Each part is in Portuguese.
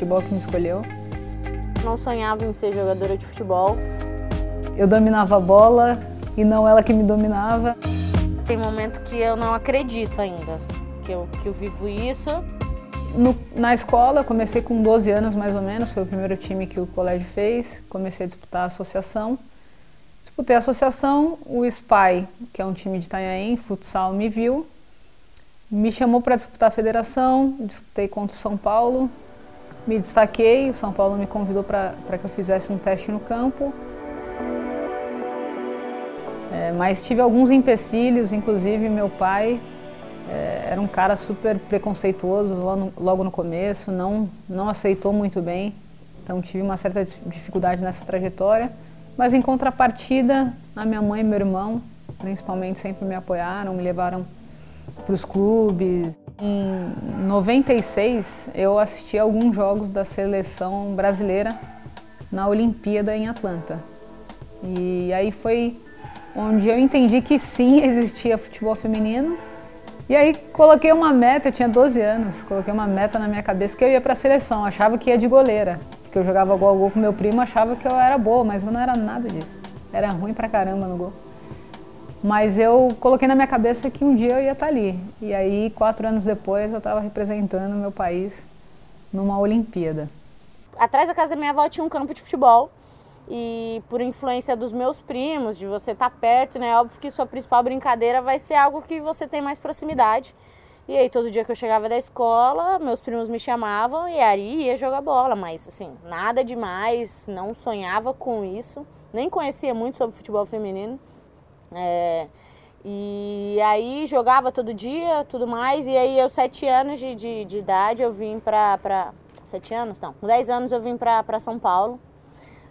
futebol que me escolheu. Não sonhava em ser jogadora de futebol. Eu dominava a bola e não ela que me dominava. Tem momento que eu não acredito ainda, que eu vivo isso. Na escola, comecei com 12 anos mais ou menos, foi o primeiro time que o colégio fez. Comecei a disputar a associação. Disputei a associação, o SPY, que é um time de Itanhaém, futsal, me viu. Me chamou para disputar a federação, disputei contra o São Paulo. Me destaquei, o São Paulo me convidou para que eu fizesse um teste no campo. Mas tive alguns empecilhos, inclusive meu pai era um cara super preconceituoso logo no começo, não aceitou muito bem, então tive uma certa dificuldade nessa trajetória. Mas em contrapartida, a minha mãe e meu irmão, principalmente, sempre me apoiaram, me levaram para os clubes. Em 96, eu assisti a alguns jogos da seleção brasileira na Olimpíada em Atlanta. E aí foi onde eu entendi que sim, existia futebol feminino. E aí coloquei uma meta, eu tinha 12 anos, coloquei uma meta na minha cabeça que eu ia para a seleção, achava que ia de goleira. Porque eu jogava gol a gol com meu primo, achava que eu era boa, mas eu não era nada disso. Era ruim pra caramba no gol. Mas eu coloquei na minha cabeça que um dia eu ia estar ali. E aí, 4 anos depois, eu estava representando o meu país numa Olimpíada. Atrás da casa da minha avó tinha um campo de futebol. E por influência dos meus primos, de você estar perto, né? Óbvio que sua principal brincadeira vai ser algo que você tem mais proximidade. E aí, todo dia que eu chegava da escola, meus primos me chamavam e aí ia jogar bola. Mas, assim, nada demais, não sonhava com isso. Nem conhecia muito sobre futebol feminino. E aí jogava todo dia, tudo mais, e aí eu 7 anos de idade eu vim pra 7 anos? Não, com 10 anos eu vim pra São Paulo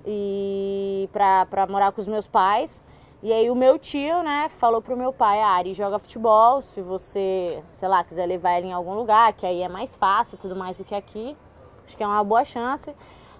e pra morar com os meus pais. E aí o meu tio, né, falou pro meu pai: a Ari joga futebol, se você, sei lá, quiser levar ela em algum lugar, que aí é mais fácil, tudo mais do que aqui, acho que é uma boa chance.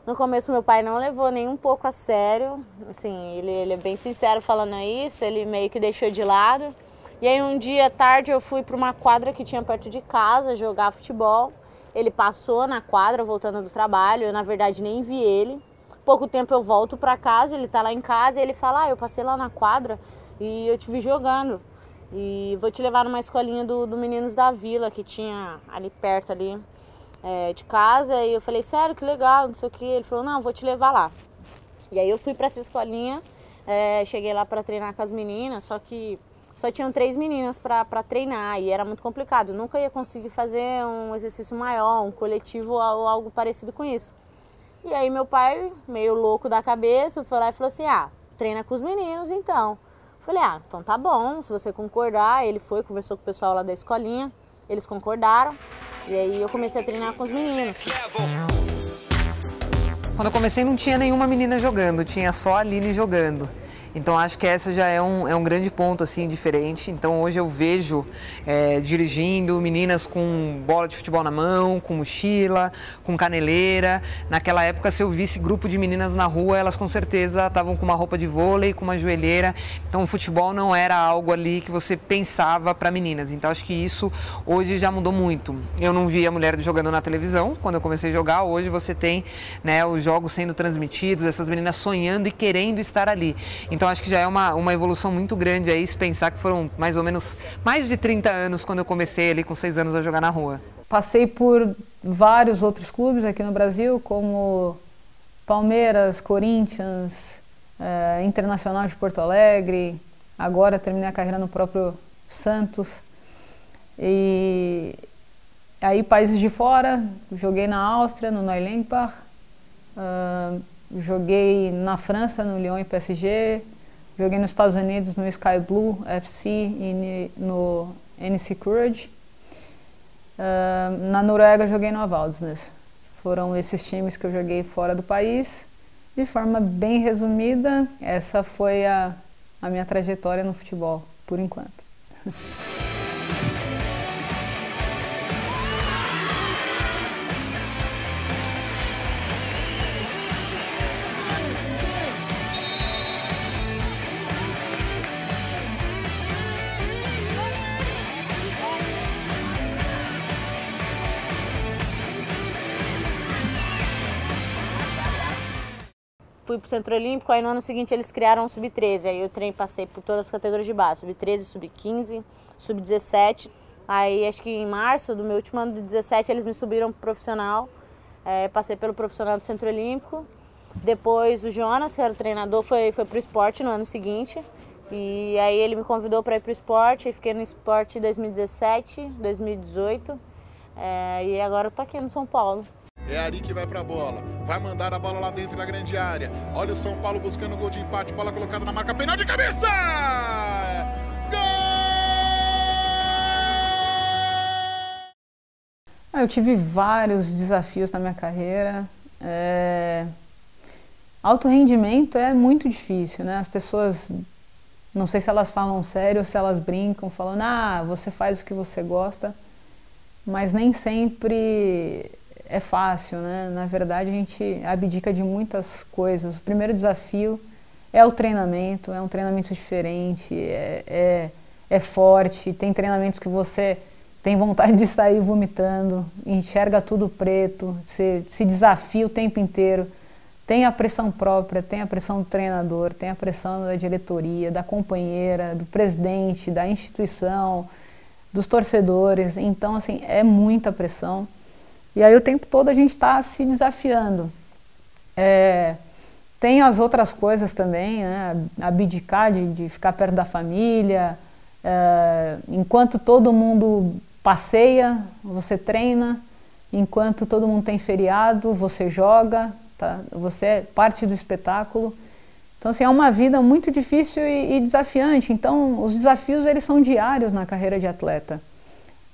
No começo meu pai não levou nem um pouco a sério, assim, ele é bem sincero falando isso, ele meio que deixou de lado. E aí um dia à tarde eu fui para uma quadra que tinha perto de casa jogar futebol. Ele passou na quadra voltando do trabalho, eu na verdade nem vi ele. Pouco tempo eu volto para casa, ele tá lá em casa e ele fala: ah, eu passei lá na quadra e eu te vi jogando. E vou te levar numa escolinha do Meninos da Vila, que tinha ali perto ali. De casa, e eu falei: sério, que legal, não sei o que. Ele falou: não, vou te levar lá. E aí eu fui para essa escolinha, cheguei lá para treinar com as meninas, só que só tinham 3 meninas para treinar e era muito complicado. Eu nunca ia conseguir fazer um exercício maior, um coletivo ou algo parecido com isso. E aí meu pai, meio louco da cabeça, foi lá e falou assim: ah, treina com os meninos então. Eu falei: ah, então tá bom, se você concordar. Ele foi, conversou com o pessoal lá da escolinha, eles concordaram. E aí eu comecei a treinar com os meninos. Quando eu comecei não tinha nenhuma menina jogando, tinha só a Aline jogando. Então acho que essa já é um grande ponto assim diferente. Então hoje eu vejo dirigindo meninas com bola de futebol na mão, com mochila, com caneleira. Naquela época, se eu visse grupo de meninas na rua, elas com certeza estavam com uma roupa de vôlei, com uma joelheira. Então o futebol não era algo ali que você pensava para meninas. Então acho que isso hoje já mudou muito. Eu não via mulher jogando na televisão quando eu comecei a jogar. Hoje você tem, né, os jogos sendo transmitidos, essas meninas sonhando e querendo estar ali. Então acho que já é uma evolução muito grande aí, se pensar que foram mais ou menos mais de 30 anos quando eu comecei ali com 6 anos a jogar na rua. Passei por vários outros clubes aqui no Brasil, como Palmeiras, Corinthians, Internacional de Porto Alegre, agora terminei a carreira no próprio Santos. E aí países de fora, joguei na Áustria, no Neulengbach, joguei na França, no Lyon e PSG, joguei nos Estados Unidos no Sky Blue FC e no NC Courage. Na Noruega joguei no Avaldsnes. Foram esses times que eu joguei fora do país. De forma bem resumida, essa foi a minha trajetória no futebol, por enquanto. fui pro Centro Olímpico, aí no ano seguinte eles criaram o Sub-13, aí eu passei por todas as categorias de base, Sub-13, Sub-15, Sub-17, aí acho que em março do meu último ano de 17 eles me subiram pro profissional, passei pelo profissional do Centro Olímpico, depois o Jonas, que era o treinador, foi pro esporte no ano seguinte, e aí ele me convidou para ir pro esporte, e fiquei no esporte em 2017, 2018, e agora eu tô aqui no São Paulo. É Ari que vai pra bola, vai mandar a bola lá dentro da grande área. Olha o São Paulo buscando o gol de empate, bola colocada na marca penal de cabeça! Gol! Eu tive vários desafios na minha carreira. Alto rendimento é muito difícil, né? As pessoas, não sei se elas falam sério ou se elas brincam, falando, você faz o que você gosta, mas nem sempre é fácil, né? Na verdade, a gente abdica de muitas coisas. O primeiro desafio é o treinamento, é um treinamento diferente, é forte. Tem treinamentos que você tem vontade de sair vomitando, enxerga tudo preto, se desafia o tempo inteiro. Tem a pressão própria, tem a pressão do treinador, tem a pressão da diretoria, da companheira, do presidente, da instituição, dos torcedores. Então, assim, é muita pressão. E aí o tempo todo a gente está se desafiando. Tem as outras coisas também, né? Abdicar de ficar perto da família. Enquanto todo mundo passeia, você treina. Enquanto todo mundo tem feriado, você joga. Tá? Você é parte do espetáculo. Então, assim, é uma vida muito difícil e desafiante. Então, os desafios eles são diários na carreira de atleta.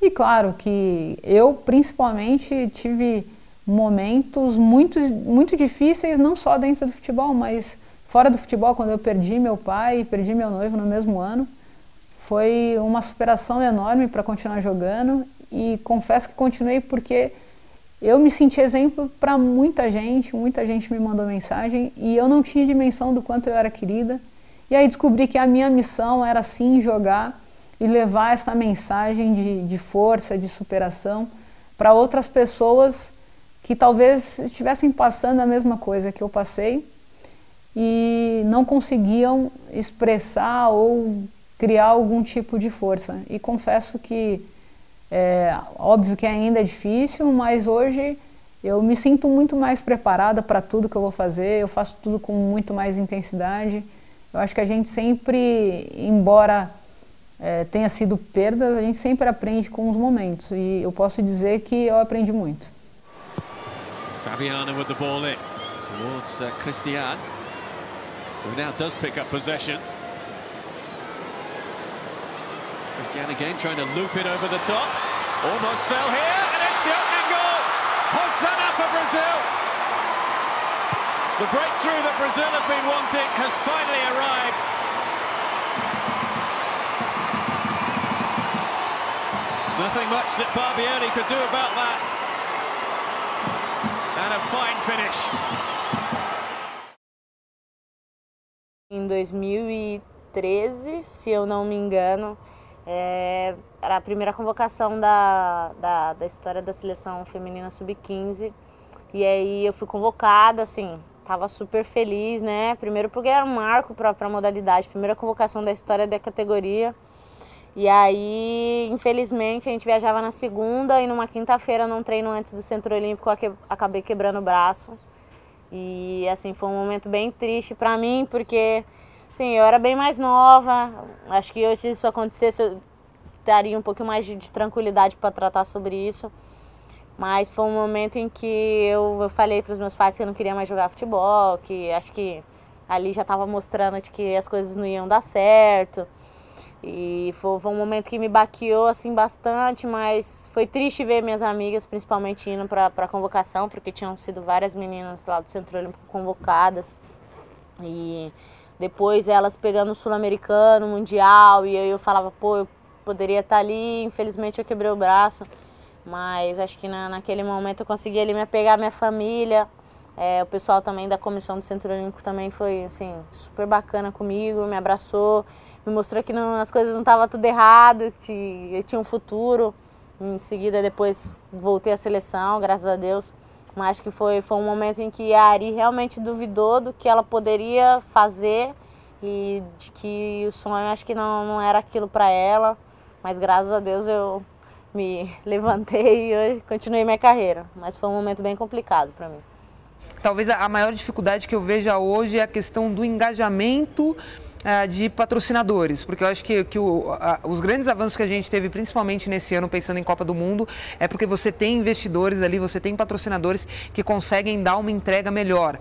E claro que eu, principalmente, tive momentos muito difíceis, não só dentro do futebol, mas fora do futebol, quando eu perdi meu pai e perdi meu noivo no mesmo ano. Foi uma superação enorme para continuar jogando e confesso que continuei porque eu me senti exemplo para muita gente me mandou mensagem e eu não tinha dimensão do quanto eu era querida. E aí descobri que a minha missão era sim jogar e levar essa mensagem de força, de superação para outras pessoas que talvez estivessem passando a mesma coisa que eu passei e não conseguiam expressar ou criar algum tipo de força. E confesso que óbvio que ainda é difícil, mas hoje eu me sinto muito mais preparada para tudo que eu vou fazer, eu faço tudo com muito mais intensidade. Eu acho que a gente sempre, embora tenha sido perdas, a gente sempre aprende com os momentos e eu posso dizer que eu aprendi muito. Fabiano with the ball in towards Cristian, who now does pick up possession. Cristian again trying to loop it over the top. Almost fell here, and it's the opening goal. Hosanna for Brazil. The breakthrough that Brazil have been wanting has finally arrived. Nothing much that Barbieri could do about that. And a fine finish. Em 2013, se eu não me engano, era a primeira convocação da história da seleção feminina sub-15. E aí eu fui convocada, assim, tava super feliz, né? Primeiro porque era um marco para a modalidade, primeira convocação da história da categoria. E aí, infelizmente, a gente viajava na segunda e numa quinta-feira, num treino antes do Centro Olímpico, eu acabei quebrando o braço. E, assim, foi um momento bem triste pra mim, porque, assim, eu era bem mais nova. Acho que hoje, se isso acontecesse, eu daria um pouquinho mais de tranquilidade para tratar sobre isso. Mas foi um momento em que eu falei para os meus pais que eu não queria mais jogar futebol, que acho que ali já estava mostrando de que as coisas não iam dar certo. E foi um momento que me baqueou assim bastante, mas foi triste ver minhas amigas, principalmente indo para a convocação, porque tinham sido várias meninas lá do Centro Olímpico convocadas. E depois elas pegando o Sul-Americano, Mundial, e aí eu falava, pô, eu poderia estar ali, infelizmente eu quebrei o braço. Mas acho que naquele momento eu consegui ali me apegar à minha família. O pessoal também da comissão do Centro Olímpico também foi assim, super bacana comigo, me abraçou, me mostrou que as coisas não estavam tudo errado, que eu tinha um futuro. Em seguida, depois voltei à seleção, graças a Deus. Mas acho que foi um momento em que a Ari realmente duvidou do que ela poderia fazer e de que o sonho acho que não era aquilo para ela. Mas graças a Deus eu me levantei e eu continuei minha carreira. Mas foi um momento bem complicado para mim. Talvez a maior dificuldade que eu veja hoje é a questão do engajamento de patrocinadores, porque eu acho que os grandes avanços que a gente teve, principalmente nesse ano, pensando em Copa do Mundo, é porque você tem investidores ali, você tem patrocinadores que conseguem dar uma entrega melhor.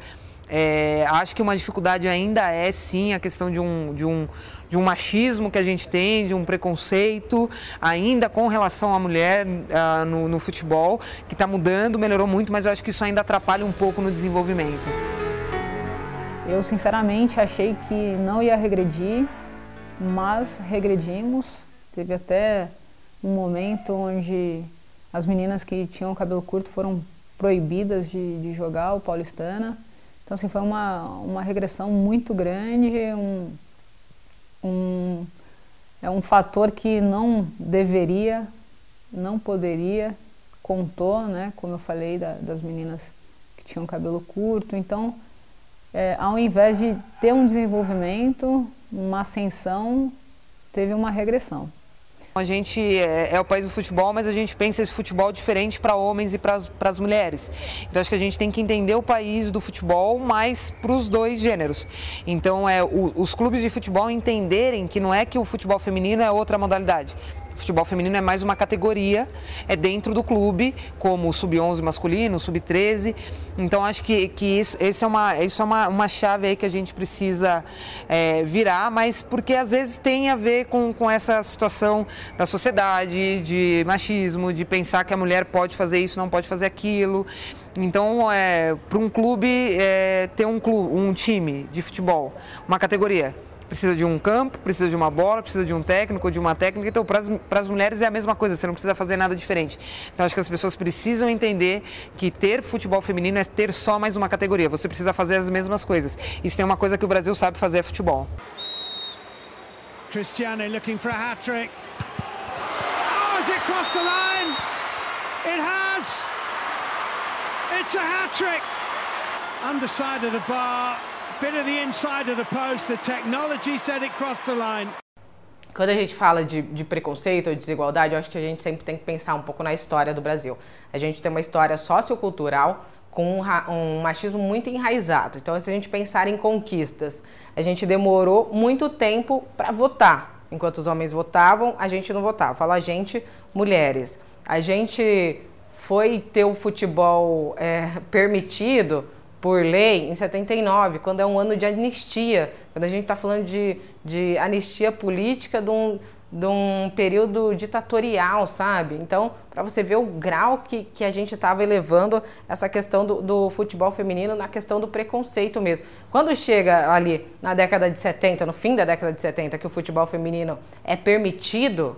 Acho que uma dificuldade ainda é, sim, a questão de um machismo que a gente tem, de um preconceito, ainda com relação à mulher no futebol, que está mudando, melhorou muito, mas eu acho que isso ainda atrapalha um pouco no desenvolvimento. Eu, sinceramente, achei que não ia regredir, mas regredimos. Teve até um momento onde as meninas que tinham cabelo curto foram proibidas de jogar o Paulistana. Então, assim, foi uma regressão muito grande, é um fator que não deveria, não poderia, contou, né, como eu falei, das meninas que tinham cabelo curto. Então, ao invés de ter um desenvolvimento, uma ascensão, teve uma regressão. A gente é o país do futebol, mas a gente pensa esse futebol diferente para homens e para as mulheres. Então acho que a gente tem que entender o país do futebol mais para os dois gêneros. Então os clubes de futebol entenderem que não é que o futebol feminino é outra modalidade. O futebol feminino é mais uma categoria, é dentro do clube, como o sub-11 masculino, o sub-13. Então acho que isso é uma chave aí que a gente precisa virar, mas porque às vezes tem a ver com essa situação da sociedade, de machismo, de pensar que a mulher pode fazer isso, não pode fazer aquilo. Então, para um clube ter um time de futebol, uma categoria, precisa de um campo, precisa de uma bola, precisa de um técnico, de uma técnica. Então, para as mulheres é a mesma coisa, você não precisa fazer nada diferente. Então, acho que as pessoas precisam entender que ter futebol feminino é ter só mais uma categoria. Você precisa fazer as mesmas coisas. E se tem uma coisa que o Brasil sabe fazer é futebol. Cristiane looking for a hat-trick. Oh, has it crossed the line? It has! It's a hat-trick! Underside of the bar. Bit of the inside of the post, the technology said it crossed the line. Quando a gente fala de preconceito ou de desigualdade, eu acho que a gente sempre tem que pensar um pouco na história do Brasil. A gente tem uma história sociocultural com um machismo muito enraizado. Então, se a gente pensar em conquistas, a gente demorou muito tempo para votar. Enquanto os homens votavam, a gente não votava. Falo a gente, mulheres. A gente foi ter o futebol permitido por lei em 79, quando é um ano de anistia, quando a gente está falando de anistia política de um período ditatorial, sabe? Então, para você ver o grau que a gente estava elevando essa questão do futebol feminino na questão do preconceito mesmo. Quando chega ali na década de 70, no fim da década de 70, que o futebol feminino é permitido,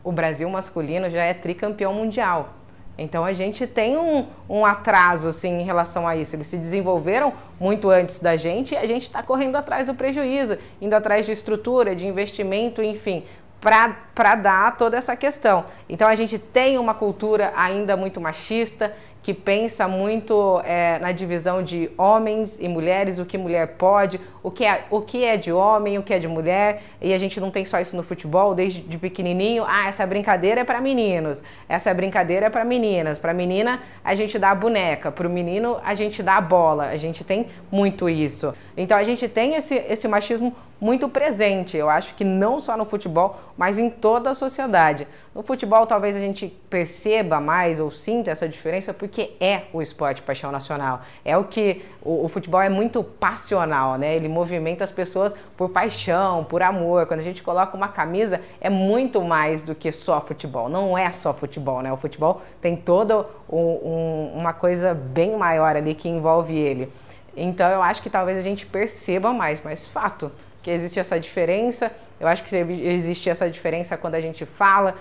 o Brasil masculino já é tricampeão mundial. Então a gente tem um atraso assim, em relação a isso. Eles se desenvolveram muito antes da gente e a gente está correndo atrás do prejuízo, indo atrás de estrutura, de investimento, enfim, para dar toda essa questão. Então a gente tem uma cultura ainda muito machista, que pensa muito na divisão de homens e mulheres, o que mulher pode, o que é de homem, o que é de mulher, e a gente não tem só isso no futebol, desde pequenininho, essa brincadeira é para meninos, essa brincadeira é para meninas, para menina a gente dá a boneca, para o menino a gente dá a bola, a gente tem muito isso. Então a gente tem esse machismo muito presente, eu acho que não só no futebol, mas em toda a sociedade. No futebol talvez a gente perceba mais ou sinta essa diferença porque é o esporte paixão nacional. É o que o futebol é muito passional, né? Ele movimenta as pessoas por paixão, por amor. Quando a gente coloca uma camisa é muito mais do que só futebol. Não é só futebol, né? O futebol tem toda uma coisa bem maior ali que envolve ele. Então eu acho que talvez a gente perceba mais, mas fato que existe essa diferença. Eu acho que existe essa diferença quando a gente fala,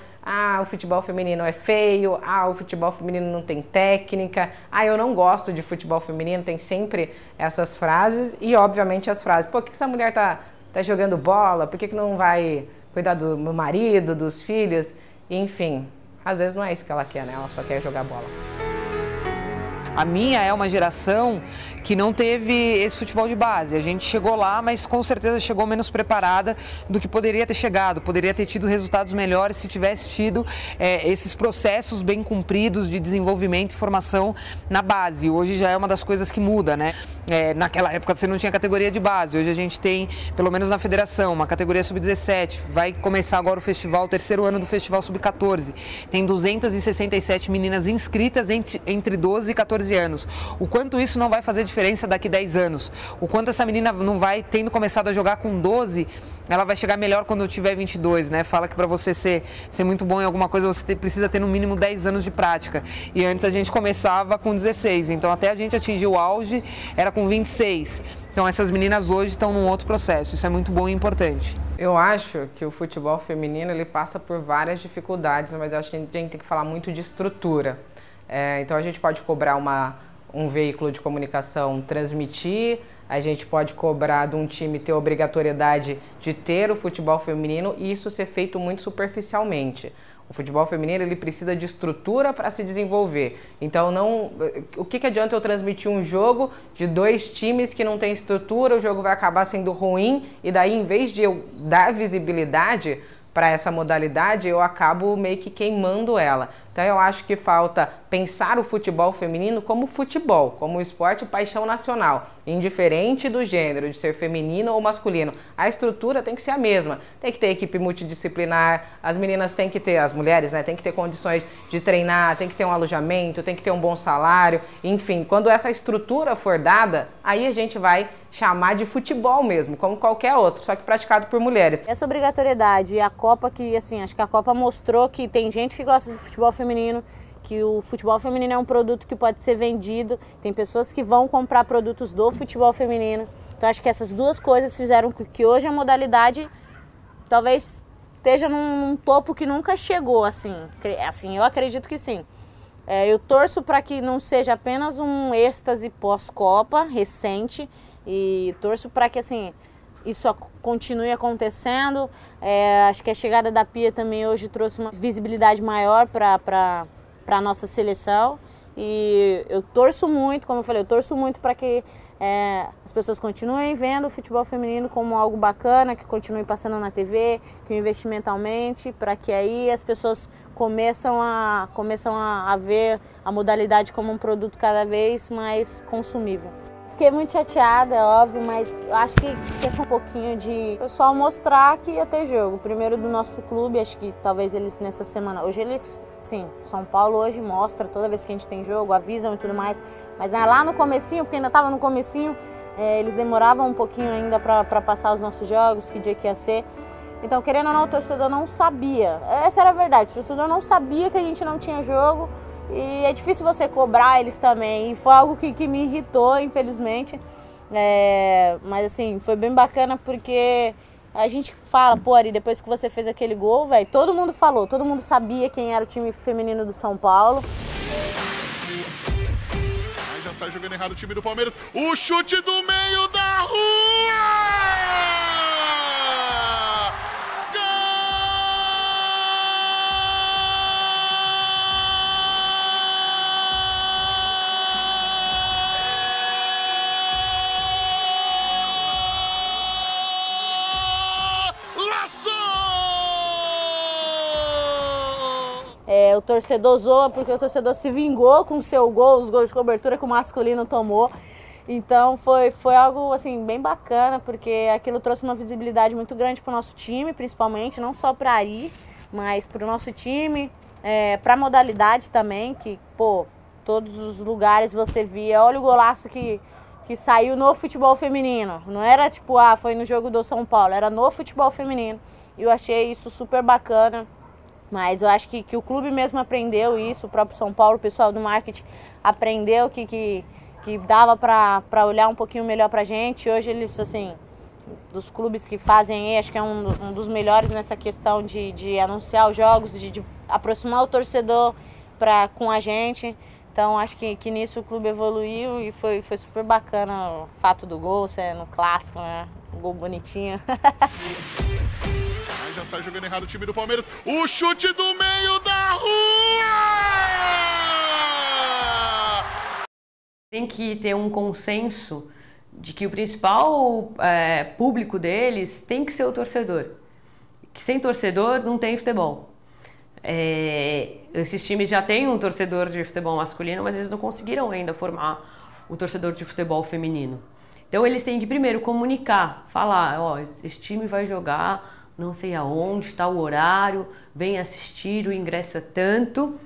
o futebol feminino é feio, o futebol feminino não tem técnica, eu não gosto de futebol feminino, tem sempre essas frases e obviamente as frases, por que essa mulher tá jogando bola, por que não vai cuidar do marido, dos filhos, enfim, às vezes não é isso que ela quer, né? Ela só quer jogar bola. A minha é uma geração que não teve esse futebol de base. A gente chegou lá, mas com certeza chegou menos preparada do que poderia ter chegado. Poderia ter tido resultados melhores se tivesse tido esses processos bem cumpridos de desenvolvimento e formação na base. Hoje já é uma das coisas que muda, né? Naquela época você não tinha categoria de base. Hoje a gente tem, pelo menos na federação, uma categoria sub-17. Vai começar agora o festival, o terceiro ano do festival sub-14. Tem 267 meninas inscritas entre 12 e 14 anos. O quanto isso não vai fazer diferença daqui a 10 anos. O quanto essa menina não vai, tendo começado a jogar com 12, ela vai chegar melhor quando eu tiver 22, né? Fala que para você ser muito bom em alguma coisa, você precisa ter no mínimo 10 anos de prática. E antes a gente começava com 16, então até a gente atingir o auge era com 26. Então essas meninas hoje estão num outro processo, isso é muito bom e importante. Eu acho que o futebol feminino ele passa por várias dificuldades, mas eu acho que a gente tem que falar muito de estrutura. Então a gente pode cobrar um veículo de comunicação transmitir, a gente pode cobrar de um time ter a obrigatoriedade de ter o futebol feminino e isso ser feito muito superficialmente. O futebol feminino ele precisa de estrutura para se desenvolver. Então, o que adianta eu transmitir um jogo de 2 times que não tem estrutura, o jogo vai acabar sendo ruim e daí, em vez de eu dar visibilidade para essa modalidade, eu acabo meio que queimando ela. Então eu acho que falta pensar o futebol feminino como futebol, como esporte paixão nacional, indiferente do gênero, de ser feminino ou masculino. A estrutura tem que ser a mesma. Tem que ter equipe multidisciplinar, as meninas têm que ter, as mulheres, né, tem que ter condições de treinar, tem que ter um alojamento, tem que ter um bom salário, enfim, quando essa estrutura for dada, aí a gente vai chamar de futebol mesmo, como qualquer outro, só que praticado por mulheres. Essa obrigatoriedade e a Copa que, assim, acho que a Copa mostrou que tem gente que gosta do futebol feminino, que o futebol feminino é um produto que pode ser vendido, tem pessoas que vão comprar produtos do futebol feminino. Então acho que essas duas coisas fizeram com que hoje a modalidade talvez esteja num topo que nunca chegou, assim eu acredito que sim. Eu torço para que não seja apenas um êxtase pós-Copa recente e torço para que assim isso continue acontecendo. Acho que a chegada da Pia também hoje trouxe uma visibilidade maior para a nossa seleção e eu torço muito, como eu falei, eu torço muito para que as pessoas continuem vendo o futebol feminino como algo bacana, que continue passando na TV, que o investimento aumente, para que aí as pessoas começam a ver a modalidade como um produto cada vez mais consumível. Fiquei muito chateada, é óbvio, mas eu acho que é um pouquinho de pessoal mostrar que ia ter jogo. Primeiro do nosso clube, acho que talvez eles nessa semana, hoje eles, sim, São Paulo hoje mostra toda vez que a gente tem jogo, avisam e tudo mais, mas lá no comecinho, porque ainda estava no comecinho, eles demoravam um pouquinho ainda para passar os nossos jogos, que dia que ia ser. Então, querendo ou não, o torcedor não sabia, essa era a verdade, o torcedor não sabia que a gente não tinha jogo. E é difícil você cobrar eles também, e foi algo que me irritou, infelizmente, mas assim, foi bem bacana porque a gente fala, pô, Ari, depois que você fez aquele gol, velho, todo mundo falou, todo mundo sabia quem era o time feminino do São Paulo. Aí já sai jogando errado o time do Palmeiras, o chute do meio da rua! O torcedor zoa porque o torcedor se vingou com o seu gol, os gols de cobertura que o masculino tomou. Então foi algo assim, bem bacana, porque aquilo trouxe uma visibilidade muito grande para o nosso time, principalmente, não só para a Ari, mas para o nosso time, para a modalidade também, que, pô, todos os lugares você via, olha o golaço que saiu no futebol feminino. Não era tipo, foi no jogo do São Paulo, era no futebol feminino. E eu achei isso super bacana. Mas eu acho que o clube mesmo aprendeu isso, o próprio São Paulo, o pessoal do marketing aprendeu que dava para olhar um pouquinho melhor pra gente. Hoje eles, assim, dos clubes que fazem, acho que é um dos melhores nessa questão de anunciar os jogos, de aproximar o torcedor com a gente. Então acho que nisso o clube evoluiu e foi super bacana o fato do gol, ser no clássico, né? Um gol bonitinho. Já sai jogando errado o time do Palmeiras, o chute do meio da rua! Tem que ter um consenso de que o principal público deles tem que ser o torcedor. Que sem torcedor não tem futebol. Esses times já têm um torcedor de futebol masculino, mas eles não conseguiram ainda formar o torcedor de futebol feminino. Então eles têm que primeiro comunicar, falar, ó, esse time vai jogar não sei aonde, está o horário, vem assistir, o ingresso é tanto.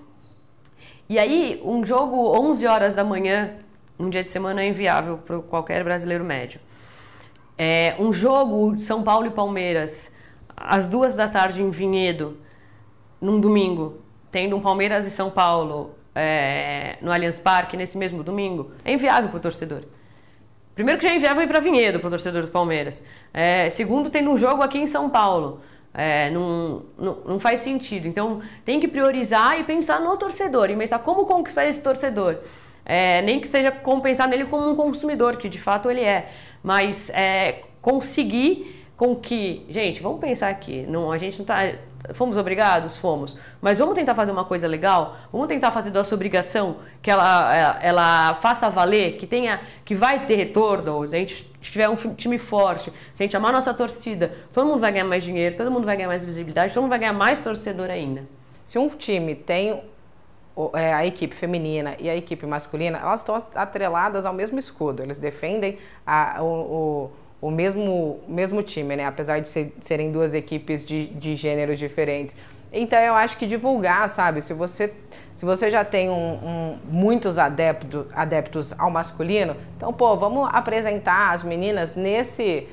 E aí um jogo 11 horas da manhã, um dia de semana é inviável para qualquer brasileiro médio. Um jogo de São Paulo e Palmeiras, às 2 da tarde em Vinhedo, num domingo, tendo um Palmeiras e São Paulo no Allianz Parque nesse mesmo domingo, é inviável para o torcedor. Primeiro que já é inviável ir para Vinhedo para o torcedor do Palmeiras. Segundo, tendo um jogo aqui em São Paulo. Não faz sentido. Então tem que priorizar e pensar no torcedor, e pensar como conquistar esse torcedor. Nem que seja pensar nele como um consumidor, que de fato ele é, mas conseguir com que, gente, vamos pensar aqui, a gente não tá, fomos obrigados? Fomos, mas vamos tentar fazer uma coisa legal, vamos tentar fazer da sua obrigação que ela faça valer, que vai ter retorno. Se a gente tiver um time forte, se a gente amar a nossa torcida, todo mundo vai ganhar mais dinheiro, todo mundo vai ganhar mais visibilidade, todo mundo vai ganhar mais torcedor ainda. Se um time tem a equipe feminina e a equipe masculina, elas estão atreladas ao mesmo escudo, eles defendem o mesmo time, né? Apesar de serem duas equipes de gêneros diferentes. Então eu acho que divulgar, sabe? Se você já tem muitos adeptos ao masculino, então, pô, vamos apresentar as meninas nesse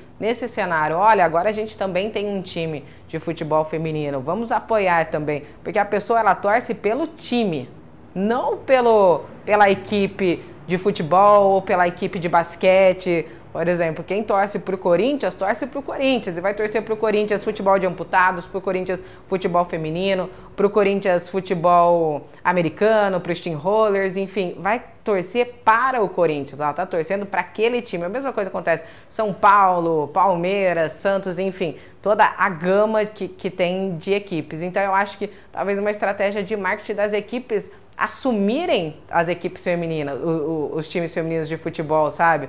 cenário. Olha, agora a gente também tem um time de futebol feminino, vamos apoiar também, porque a pessoa, ela torce pelo time, não pela equipe de futebol ou pela equipe de basquete. Por exemplo, quem torce pro Corinthians e vai torcer pro Corinthians futebol de amputados, pro Corinthians futebol feminino, pro Corinthians futebol americano, pro Steamrollers, enfim, vai torcer para o Corinthians, ela tá torcendo para aquele time. A mesma coisa acontece São Paulo, Palmeiras, Santos, enfim, toda a gama que tem de equipes. Então eu acho que talvez uma estratégia de marketing das equipes assumirem as equipes femininas, os times femininos de futebol, sabe?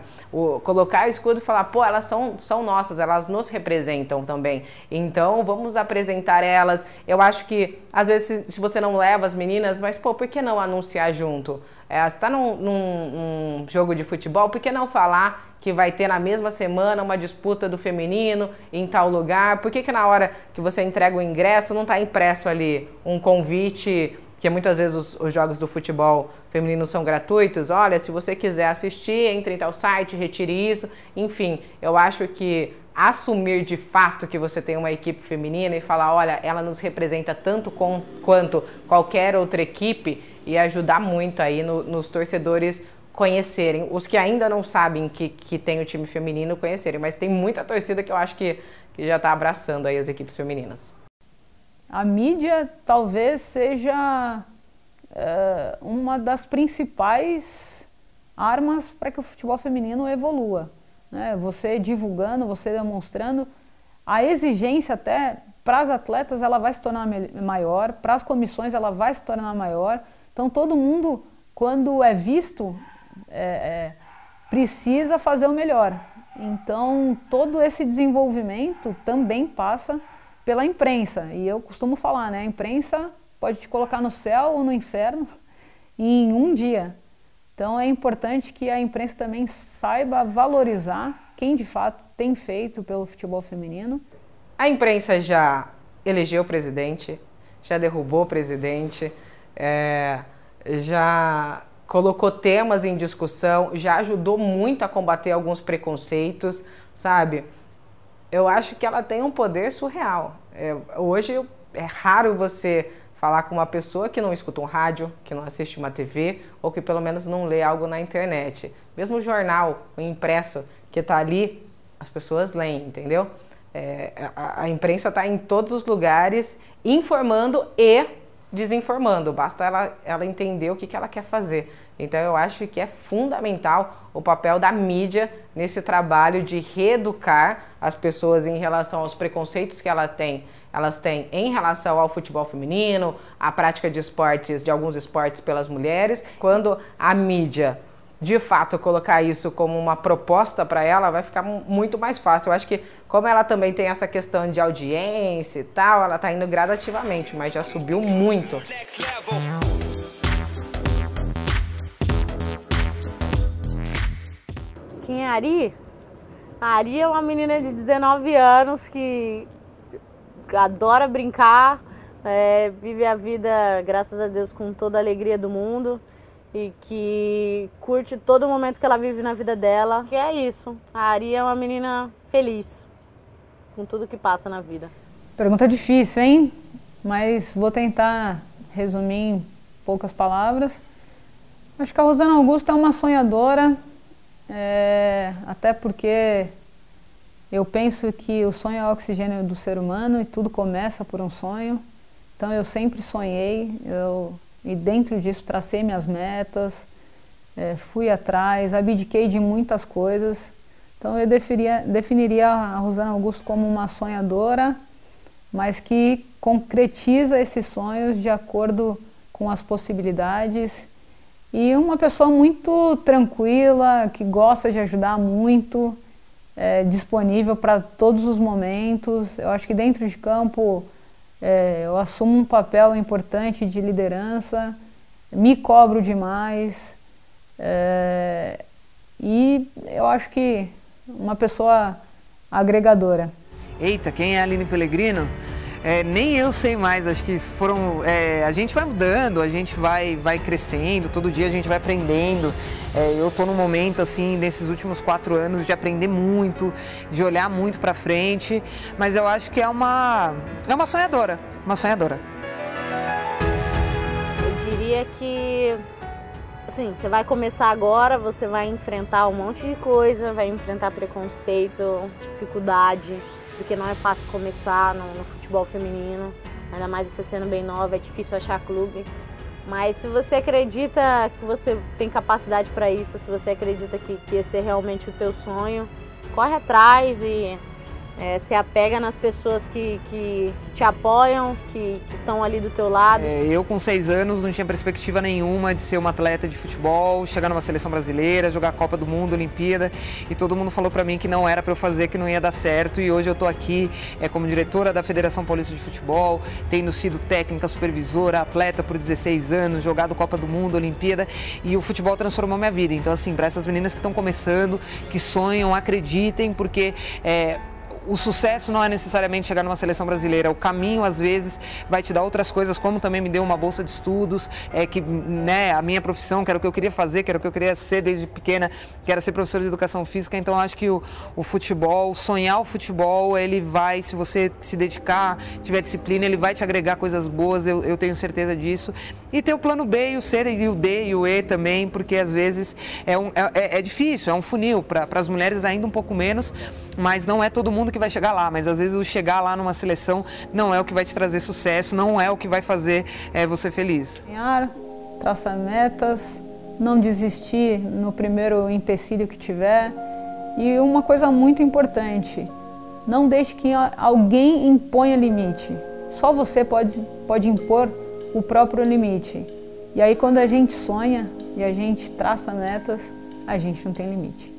Colocar o escudo e falar, pô, elas são nossas, elas nos representam também. Então, vamos apresentar elas. Eu acho que, às vezes, se você não leva as meninas, mas, pô, por que não anunciar junto? Você tá num jogo de futebol, por que não falar que vai ter na mesma semana uma disputa do feminino em tal lugar? Por que na hora que você entrega o ingresso não tá impresso ali um convite, que muitas vezes os jogos do futebol feminino são gratuitos? Olha, se você quiser assistir, entre em tal site, retire isso. Enfim, eu acho que assumir de fato que você tem uma equipe feminina e falar, olha, ela nos representa tanto quanto qualquer outra equipe, e ajudar muito aí nos torcedores conhecerem, os que ainda não sabem que tem o time feminino conhecerem, mas tem muita torcida que eu acho que já está abraçando aí as equipes femininas. A mídia talvez seja uma das principais armas para que o futebol feminino evolua, né? Você divulgando, você demonstrando, a exigência até para as atletas ela vai se tornar maior, para as comissões ela vai se tornar maior. Então todo mundo, quando é visto, precisa fazer o melhor. Então todo esse desenvolvimento também passa pela imprensa, e eu costumo falar, né, a imprensa pode te colocar no céu ou no inferno em um dia. Então é importante que a imprensa também saiba valorizar quem de fato tem feito pelo futebol feminino. A imprensa já elegeu o presidente, já derrubou o presidente, já colocou temas em discussão, já ajudou muito a combater alguns preconceitos, sabe? Eu acho que ela tem um poder surreal. Hoje é raro você falar com uma pessoa que não escuta um rádio, que não assiste uma TV, ou que pelo menos não lê algo na internet. Mesmo o jornal, o impresso, que está ali, as pessoas leem, entendeu? A imprensa está em todos os lugares, informando e desinformando. Basta ela entender o que ela quer fazer. Então eu acho que é fundamental o papel da mídia nesse trabalho de reeducar as pessoas em relação aos preconceitos que elas têm em relação ao futebol feminino, à prática de esportes, de alguns esportes pelas mulheres. Quando a mídia de fato colocar isso como uma proposta para ela, vai ficar muito mais fácil. Eu acho que como ela também tem essa questão de audiência e tal, ela tá indo gradativamente, mas já subiu muito. Quem é a Ari? A Ari é uma menina de 19 anos que adora brincar, vive a vida, graças a Deus, com toda a alegria do mundo e que curte todo momento que ela vive na vida dela. E é isso, a Ari é uma menina feliz com tudo que passa na vida. Pergunta difícil, hein? Mas vou tentar resumir em poucas palavras. Acho que a Rosana Augusto é uma sonhadora, até porque eu penso que o sonho é o oxigênio do ser humano e tudo começa por um sonho. Então eu sempre sonhei, e dentro disso tracei minhas metas, fui atrás, abdiquei de muitas coisas. Então eu definiria a Rosana Augusto como uma sonhadora, mas que concretiza esses sonhos de acordo com as possibilidades. E uma pessoa muito tranquila, que gosta de ajudar muito, disponível para todos os momentos. Eu acho que dentro de campo eu assumo um papel importante de liderança, me cobro demais e eu acho que uma pessoa agregadora. Eita, quem é a Aline Pellegrino? Nem eu sei mais, acho que foram... a gente vai mudando, a gente vai crescendo, todo dia a gente vai aprendendo. Eu estou num momento, assim, nesses últimos 4 anos, de aprender muito, de olhar muito para frente, mas eu acho que é uma sonhadora, uma sonhadora. Eu diria que, assim, você vai começar agora, você vai enfrentar um monte de coisa, vai enfrentar preconceito, dificuldade, porque não é fácil começar no futebol feminino, ainda mais você sendo bem nova, é difícil achar clube. Mas se você acredita que você tem capacidade para isso, se você acredita que esse é realmente o teu sonho, corre atrás e se apega nas pessoas que te apoiam, que estão ali do teu lado. Eu com 6 anos não tinha perspectiva nenhuma de ser uma atleta de futebol, chegar numa seleção brasileira, jogar a Copa do Mundo, Olimpíada, e todo mundo falou para mim que não era para eu fazer, que não ia dar certo, e hoje eu tô aqui como diretora da Federação Paulista de Futebol, tendo sido técnica, supervisora, atleta por 16 anos, jogado Copa do Mundo, Olimpíada, e o futebol transformou minha vida. Então, assim, para essas meninas que estão começando, que sonham, acreditem, porque o sucesso não é necessariamente chegar numa seleção brasileira, o caminho às vezes vai te dar outras coisas, como também me deu uma bolsa de estudos, que a minha profissão, que era o que eu queria fazer, que era o que eu queria ser desde pequena, que era ser professora de educação física. Então acho que o futebol, sonhar o futebol, ele vai, se você se dedicar, tiver disciplina, ele vai te agregar coisas boas, eu tenho certeza disso. E ter o plano B e o C e o D e o E também, porque às vezes é difícil, é um funil, para as mulheres ainda um pouco menos, mas não é todo mundo que vai chegar lá, mas às vezes o chegar lá numa seleção não é o que vai te trazer sucesso, não é o que vai fazer você feliz. Traçar metas, não desistir no primeiro empecilho que tiver, e uma coisa muito importante, não deixe que alguém imponha limite, só você pode impor o próprio limite. E aí quando a gente sonha e a gente traça metas, a gente não tem limite.